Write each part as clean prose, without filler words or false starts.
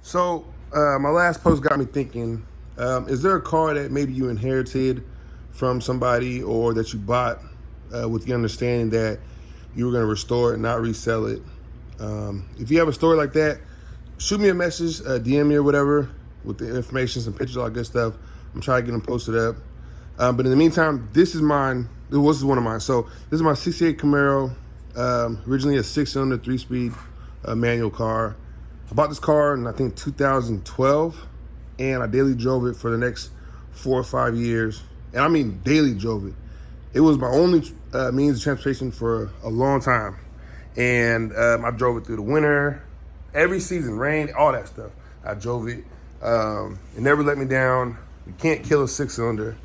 So my last post got me thinking, is there a car that maybe you inherited from somebody or that you bought with the understanding that you were going to restore it, not resell it? If you have a story like that, shoot me a message, DM me or whatever with the information, some pictures, all that good stuff. I'm trying to get them posted up. But in the meantime, this is mine. This is one of mine. So this is my 68 Camaro, originally a 6-cylinder, 3-speed manual car. I bought this car in, I think, 2012, and I daily drove it for the next 4 or 5 years. And I mean daily drove it. It was my only means of transportation for a long time. And I drove it through the winter, every season, rain, all that stuff. I drove it. It never let me down. You can't kill a 6-cylinder,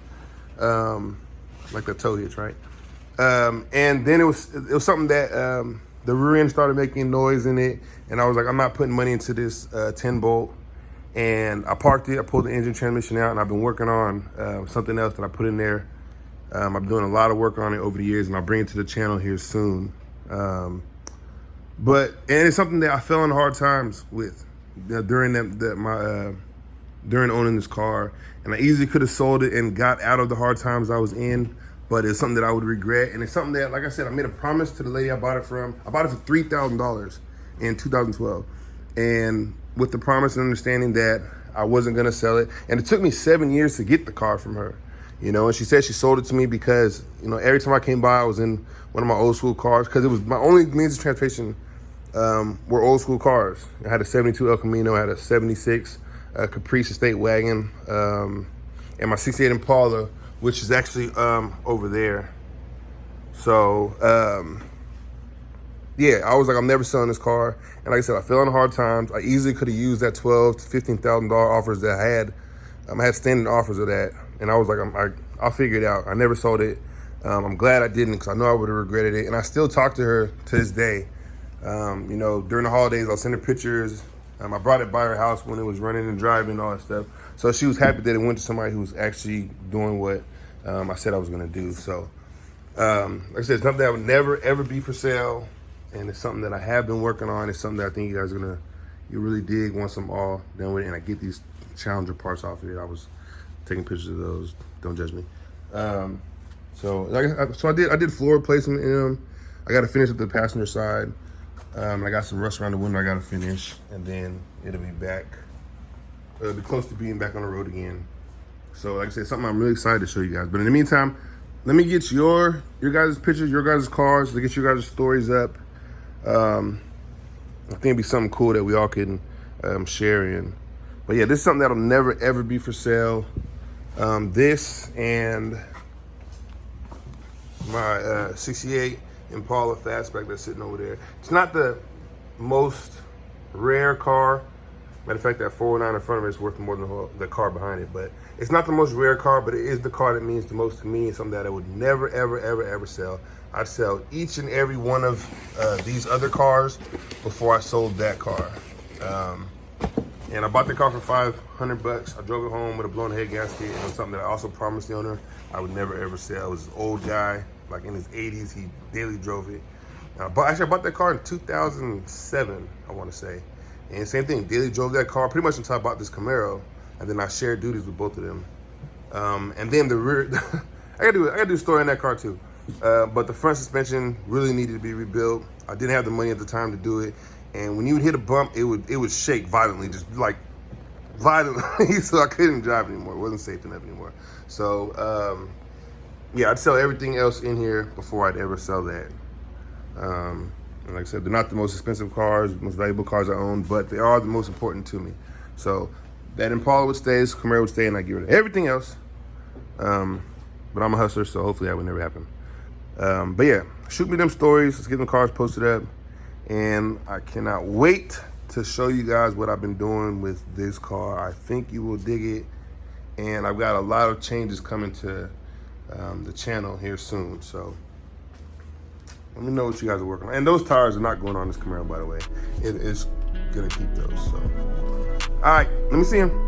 like the tow hitch, right? And then it was something that the rear end started making noise in it, and I was like, I'm not putting money into this 10-bolt. And I parked it. I pulled the engine transmission out, and I've been working on something else that I put in there. I've been doing a lot of work on it over the years, and I'll bring it to the channel here soon. But it's something that I fell in hard times with during owning this car, and I easily could have sold it and got out of the hard times I was in. But it's something that I would regret, and it's something that, like I said, I made a promise to the lady I bought it from. I bought it for $3,000 in 2012, and with the promise and understanding that I wasn't gonna sell it. And it took me 7 years to get the car from her, you know. And she said she sold it to me because, you know, every time I came by, I was in one of my old school cars, because it was my only means of transportation were old school cars. I had a 72 El Camino, I had a 76 Caprice Estate wagon, and my 68 Impala, which is actually over there. So yeah, I was like, I'm never selling this car. And like I said, I fell in hard times. I easily could have used that $12,000 to $15,000 offers that I had. I had standing offers of that, and I was like, I'll figure it out. I never sold it. I'm glad I didn't, because I know I would have regretted it. And I still talk to her to this day. You know, during the holidays, I'll send her pictures. I brought it by her house when it was running and driving, all that stuff. So she was happy that it went to somebody who was actually doing what I said I was gonna do. So, like I said, it's something that would never, ever be for sale. And it's something that I have been working on. It's something that I think you guys are you really dig once I'm all done with it. And I get these Challenger parts off of it. I was taking pictures of those. Don't judge me. So I did floor replacement in them. I got to finish with the passenger side. I got some rust around the window I got to finish, and then it'll be back. It'll be close to being back on the road again. So like I said, something I'm really excited to show you guys. But in the meantime, let me get your guys' pictures, your guys' cars, to get your guys' stories up. I think it'd be something cool that we all can share in. But yeah, this is something that'll never ever be for sale. This and my 68 Impala fastback that's sitting over there. It's not the most rare car. Matter of fact, that 409 in front of it is worth more than the car behind it. But it's not the most rare car, but it is the car that means the most to me. It's something that I would never, ever, ever, ever sell. I'd sell each and every one of these other cars before I sold that car. And I bought the car for $500. I drove it home with a blown head gasket. It was something that I also promised the owner I would never, ever sell. It was an old guy, like in his 80s. He daily drove it. Actually, I bought that car in 2007, I want to say. And same thing, daily drove that car pretty much until I bought this Camaro, and then I shared duties with both of them. And then the rear, I gotta do a story on that car too. But the front suspension really needed to be rebuilt. I didn't have the money at the time to do it, and when you would hit a bump, it would shake violently, just like violently. So I couldn't drive anymore. It wasn't safe enough anymore. So yeah, I'd sell everything else in here before I'd ever sell that. And like I said, they're not the most expensive cars, most valuable cars I own, but they are the most important to me. So that Impala would stay, this Camaro would stay, and I get rid of everything else. But I'm a hustler, so hopefully that would never happen. But yeah, shoot me them stories. Let's get them cars posted up. And I cannot wait to show you guys what I've been doing with this car. I think you will dig it. And I've got a lot of changes coming to the channel here soon. So let me know what you guys are working on. And those tires are not going on this Camaro, by the way. It is gonna keep those, so. All right, let me see them.